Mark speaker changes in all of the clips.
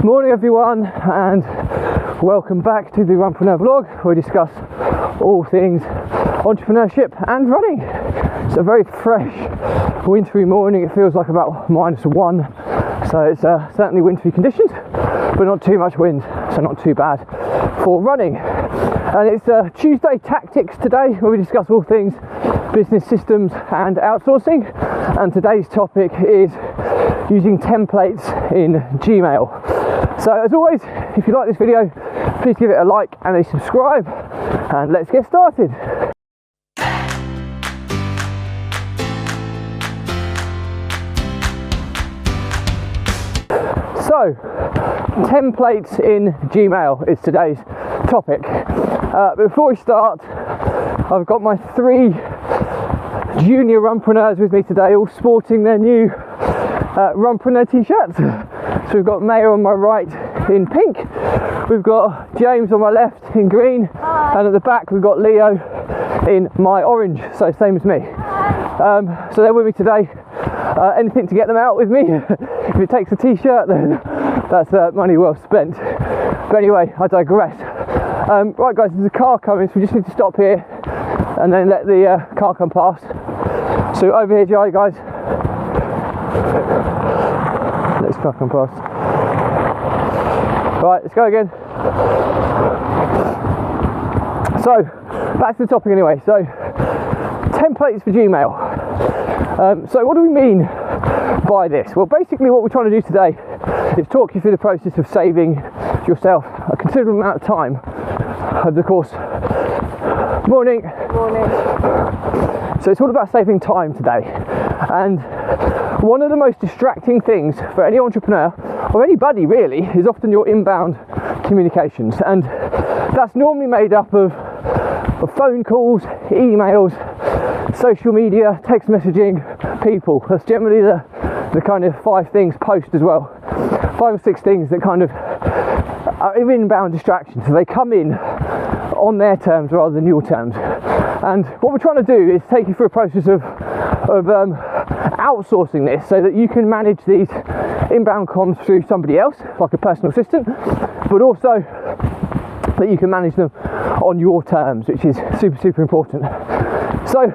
Speaker 1: Morning everyone, and welcome back to the Runpreneur vlog, where we discuss all things entrepreneurship and running. It's a very fresh wintry morning. It feels like about -1, so it's certainly wintry conditions, but not too much wind, so not too bad for running. And it's Tuesday Tactics today, where we discuss all things business systems and outsourcing, and today's topic is using templates in Gmail. So as always, if you like this video, please give it a like and a subscribe, and let's get started. So, templates in Gmail is today's topic. Before we start, I've got my 3 junior Runpreneurs with me today, all sporting their new Runpreneur t-shirts. So we've got Maya on my right in pink, we've got James on my left in green, and at the back we've got Leo in my orange, so same as me. So they're with me today. Anything to get them out with me. If it takes a t-shirt, then that's money well spent. But anyway, I digress. Right guys, there's a car coming, so we just need to stop here and then let the car come past. So over here, guys. Let's car come past. Right, let's go again. So, back to the topic anyway. So, templates for Gmail. So what do we mean by this? Well, basically what we're trying to do today is talk you through the process of saving yourself a considerable amount of time over the course. Morning.
Speaker 2: Morning.
Speaker 1: So it's all about saving time today, and one of the most distracting things for any entrepreneur, or anybody really, is often your inbound communications, and that's normally made up of phone calls, emails, social media, text messaging, people. That's generally the kind of 5 things, post as well, 5 or 6 things that kind of are inbound distractions. So they come in on their terms rather than your terms. And what we're trying to do is take you through a process of outsourcing this, so that you can manage these inbound comms through somebody else, like a personal assistant, but also that you can manage them on your terms, which is super important. So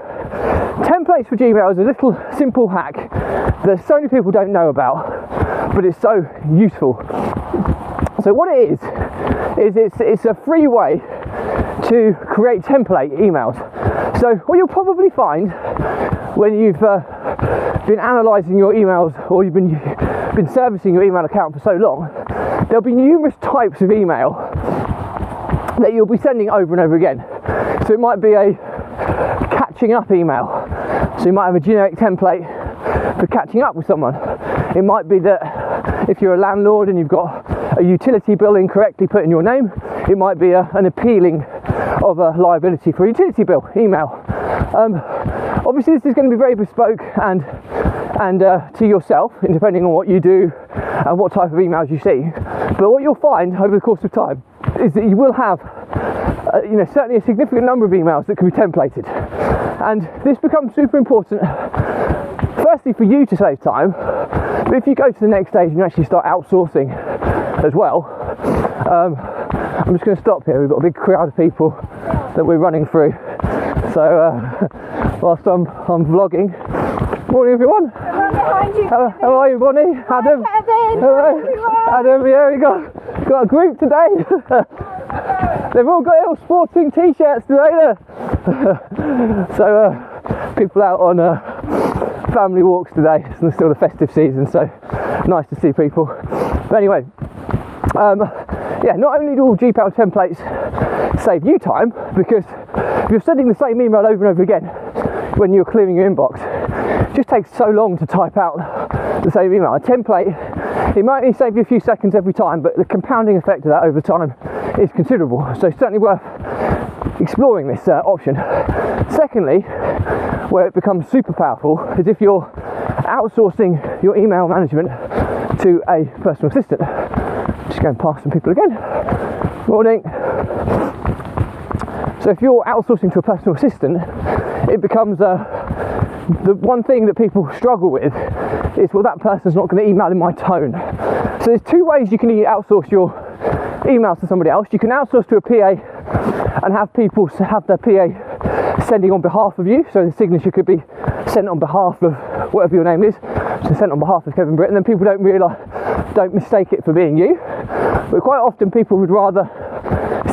Speaker 1: templates for Gmail is a little simple hack that so many people don't know about, but it's so useful. So what it is it's a free way to create template emails. So what you'll probably find when you've been analysing your emails, or you've been servicing your email account for so long, there'll be numerous types of email that you'll be sending over and over again. So it might be a catching up email. So you might have a generic template for catching up with someone. It might be that if you're a landlord and you've got a utility bill incorrectly put in your name, it might be an appealing of a liability for a utility bill email. Obviously this is going to be very bespoke and to yourself, depending on what you do and what type of emails you see. But what you'll find over the course of time is that you will have certainly a significant number of emails that can be templated, and this becomes super important, firstly for you to save time, but if you go to the next stage and you actually start outsourcing as well. I'm just going to stop here. We've got a big crowd of people that we're running through, so whilst I'm vlogging. Morning everyone. How are you, Bonnie? Adam?
Speaker 2: Kevin.
Speaker 1: Hello. Adam, yeah, we got a group today. They've all got little sporting t-shirts today there. So people out on family walks today. It's still the festive season, so nice to see people. But anyway, not only do all Gmail templates save you time, because if you're sending the same email over and over again when you're clearing your inbox, it just takes so long to type out the same email. A template, it might only save you a few seconds every time, but the compounding effect of that over time is considerable. So it's certainly worth exploring this option. Secondly, where it becomes super powerful is if you're outsourcing your email management to a personal assistant. Just going past some people again. Morning. So if you're outsourcing to a personal assistant, it becomes the one thing that people struggle with is, well, that person's not going to email in my tone. So there's two ways you can outsource your emails to somebody else. You can outsource to a PA and have people have their PA sending on behalf of you. So the signature could be sent on behalf of whatever your name is. So sent on behalf of Kevin Brittain, and then people don't mistake it for being you. But quite often people would rather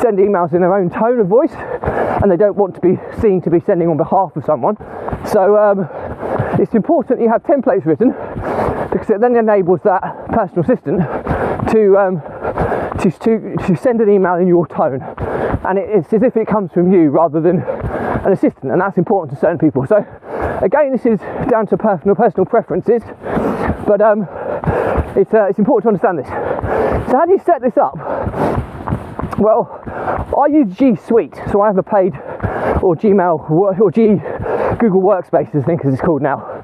Speaker 1: send emails in their own tone of voice, and they don't want to be seen to be sending on behalf of someone. So it's important that you have templates written, because it then enables that personal assistant to send an email in your tone, and it's as if it comes from you rather than an assistant, and that's important to certain people. So again, this is down to personal preferences, but it's important to understand this. So how do you set this up? Well, I use G Suite, so I have a paid or Gmail or Google Workspace, I think as it's called now.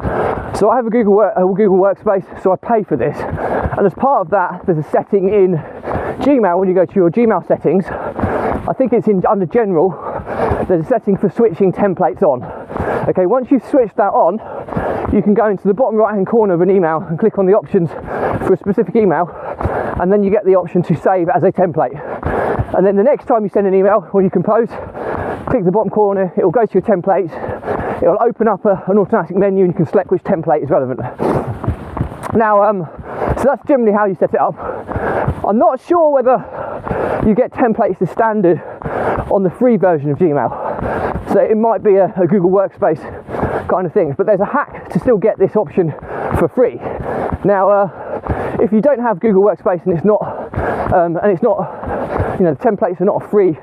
Speaker 1: So I have a Google Workspace, so I pay for this, and as part of that, there's a setting in Gmail. When you go to your Gmail settings, I think it's under General, there's a setting for switching templates on. Okay, once you've switched that on, you can go into the bottom right hand corner of an email and click on the options for a specific email, and then you get the option to save as a template. And then the next time you send an email, when you compose, click the bottom corner, it will go to your templates, it will open up an automatic menu, and you can select which template is relevant. Now, so that's generally how you set it up. I'm not sure whether you get templates as standard on the free version of Gmail. So it might be a Google Workspace kind of thing, but there's a hack to still get this option for free. Now, if you don't have Google Workspace and it's not, you know, the templates are not a free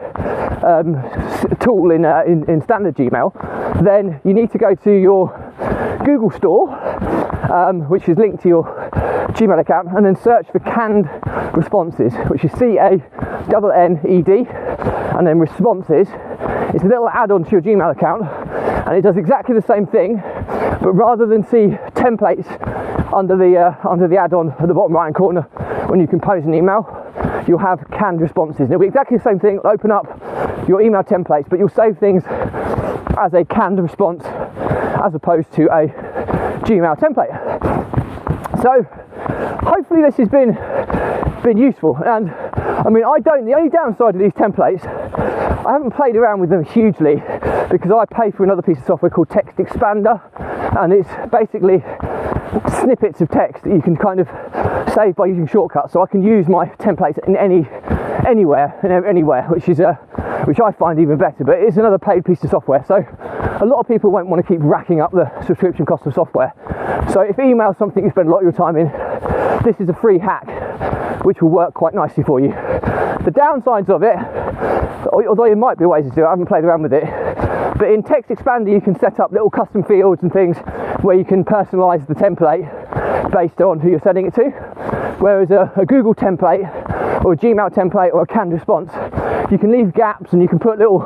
Speaker 1: tool in standard Gmail, then you need to go to your Google Store, which is linked to your Gmail account, and then search for canned responses, which is CANNED, and then responses. It's a little add-on to your Gmail account, and it does exactly the same thing, but rather than see templates under the add-on at the bottom right hand corner when you compose an email, you'll have canned responses. And it'll be exactly the same thing. It'll open up your email templates, but you'll save things as a canned response as opposed to a Gmail template. So hopefully this has been useful. And I mean, the only downside of these templates, I haven't played around with them hugely because I pay for another piece of software called Textexpander, and it's basically snippets of text that you can kind of save by using shortcuts. So I can use my templates in anywhere, which I find even better, but it's another paid piece of software. So a lot of people won't want to keep racking up the subscription cost of software. So if email is something you spend a lot of your time in, this is a free hack which will work quite nicely for you. The downsides of it, although there might be ways to do it, I haven't played around with it, but in Textexpander you can set up little custom fields and things where you can personalise the template based on who you're sending it to, whereas a Google template or a Gmail template or a canned response, you can leave gaps and you can put little,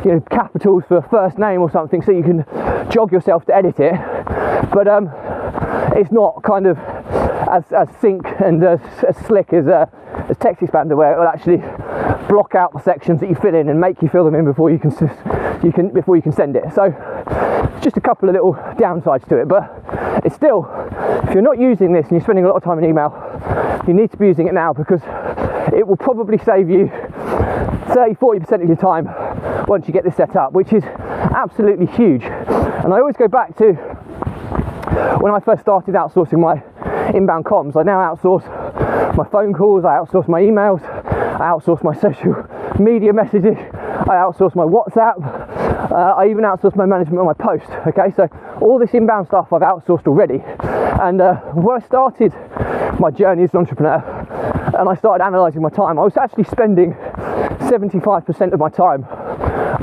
Speaker 1: you know, capitals for a first name or something, so you can jog yourself to edit it, but it's not kind of as sync and as slick as Textexpander, where it will actually block out the sections that you fill in and make you fill them in before you can send it. So just a couple of little downsides to it, but it's still, if you're not using this and you're spending a lot of time in email, you need to be using it now, because it will probably save you 30-40% of your time once you get this set up, which is absolutely huge. And I always go back to when I first started outsourcing my inbound comms. I now outsource my phone calls, I outsource my emails, I outsource my social media messages, I outsource my WhatsApp, I even outsource my management of my post. Okay, so all this inbound stuff I've outsourced already. And when I started my journey as an entrepreneur and I started analysing my time, I was actually spending 75% of my time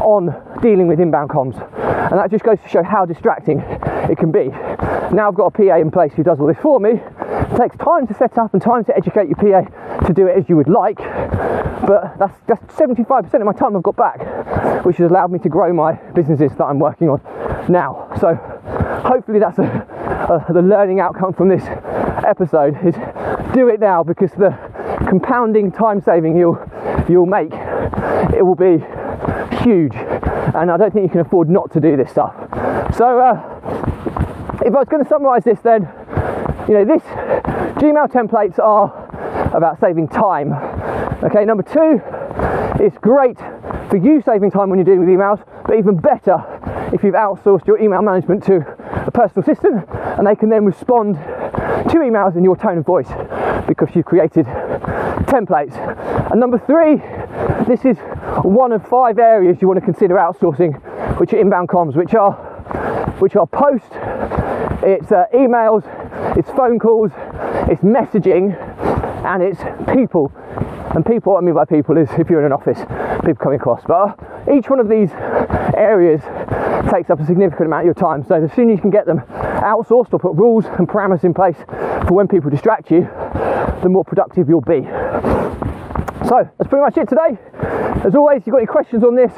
Speaker 1: on dealing with inbound comms, and that just goes to show how distracting it can be. Now I've got a PA in place who does all this for me. It takes time to set up and time to educate your PA to do it as you would like, but that's 75% of my time I've got back, which has allowed me to grow my businesses that I'm working on now. So hopefully that's the learning outcome from this episode is do it now, because the compounding time saving you'll make, it will be huge, and I don't think you can afford not to do this stuff. So if I was going to summarise this, then, you know, this Gmail templates are about saving time. Okay, number 2, it's great for you saving time when you're dealing with emails, but even better if you've outsourced your email management to a personal assistant and they can then respond to emails in your tone of voice because you've created templates. And number 3, this is one of 5 areas you want to consider outsourcing, which are inbound comms, which are post, it's emails, it's phone calls, it's messaging, and it's people. And people, what I mean by people is if you're in an office, people coming across. But each one of these areas takes up a significant amount of your time. So the sooner you can get them outsourced or put rules and parameters in place for when people distract you, the more productive you'll be. So that's pretty much it today. As always, if you've got any questions on this,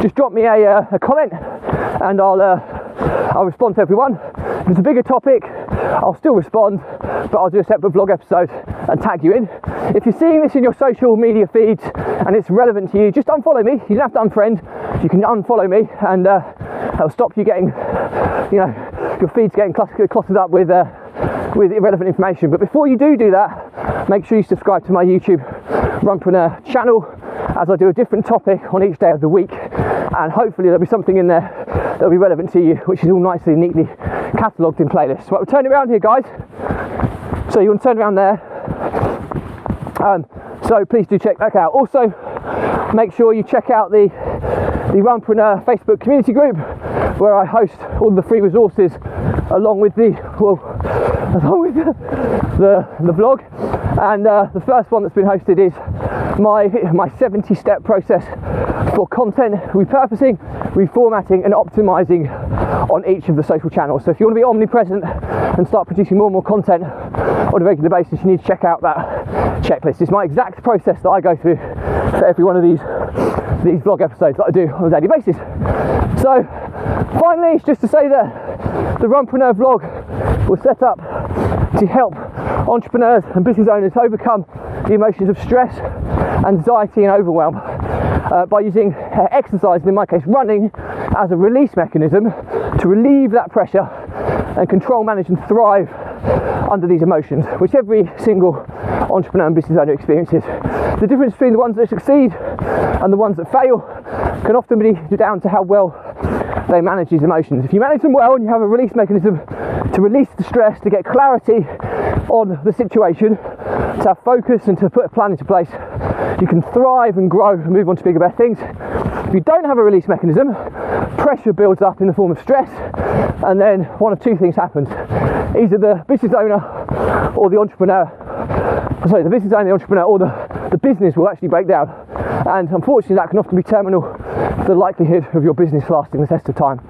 Speaker 1: just drop me a comment and I'll respond to everyone. If it's a bigger topic, I'll still respond, but I'll do a separate vlog episode and tag you in. If you're seeing this in your social media feeds and it's relevant to you, just unfollow me. You don't have to unfriend. You can unfollow me, and it'll stop you getting, your feeds getting cluttered up with irrelevant information. But before you do that, make sure you subscribe to my YouTube Runpreneur channel, as I do a different topic on each day of the week, and hopefully there'll be something in there that'll be relevant to you, which is all nicely, neatly catalogued in playlists. Right, we'll turn it around here, guys. So you want to turn around there. So please do check that out. Also, make sure you check out the Runpreneur Facebook community group, where I host all the free resources along with the vlog. And the first one that's been hosted is my 70-step process for content repurposing, reformatting and optimizing on each of the social channels. So if you want to be omnipresent and start producing more and more content on a regular basis, you need to check out that checklist. It's my exact process that I go through for every one of these vlog episodes that I do on a daily basis. So finally, it's just to say that the Runpreneur vlog was set up to help entrepreneurs and business owners overcome the emotions of stress, anxiety and overwhelm by using exercise, and in my case running, as a release mechanism to relieve that pressure and control, manage and thrive under these emotions, which every single entrepreneur and business owner experiences. The difference between the ones that succeed and the ones that fail can often be down to how well they manage these emotions. If you manage them well and you have a release mechanism to release the stress, to get clarity on the situation, to have focus and to put a plan into place, you can thrive and grow and move on to bigger, better things. If you don't have a release mechanism, pressure builds up in the form of stress, and then one of 2 things happens. Either the business owner or the entrepreneur, the business owner, the entrepreneur, or the business will actually break down. And unfortunately, that can often be terminal for the likelihood of your business lasting the test of time.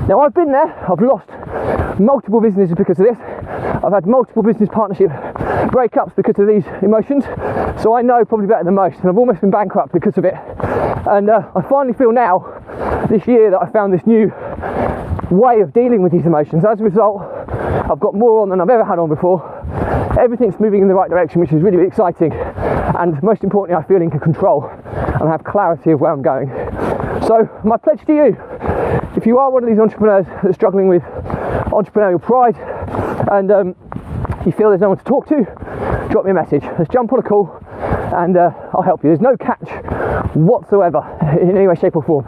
Speaker 1: Now, I've been there. I've lost multiple businesses because of this. I've had multiple business partnership breakups because of these emotions. So I know probably better than most, and I've almost been bankrupt because of it. And I finally feel now, this year, that I found this new way of dealing with these emotions. As a result, I've got more on than I've ever had on before. Everything's moving in the right direction, which is really, really exciting. And most importantly, I feel in control and I have clarity of where I'm going. So my pledge to you, if you are one of these entrepreneurs that's struggling with entrepreneurial pride and you feel there's no one to talk to, drop me a message. Let's jump on a call and I'll help you. There's no catch whatsoever in any way, shape or form.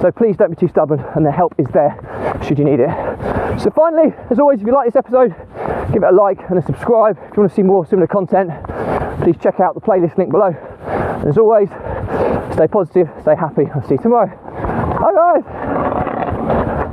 Speaker 1: So please don't be too stubborn, and the help is there should you need it. So finally, as always, if you like this episode, give it a like and a subscribe. If you want to see more similar content, please check out the playlist link below. And as always, stay positive, stay happy. I'll see you tomorrow. Bye guys.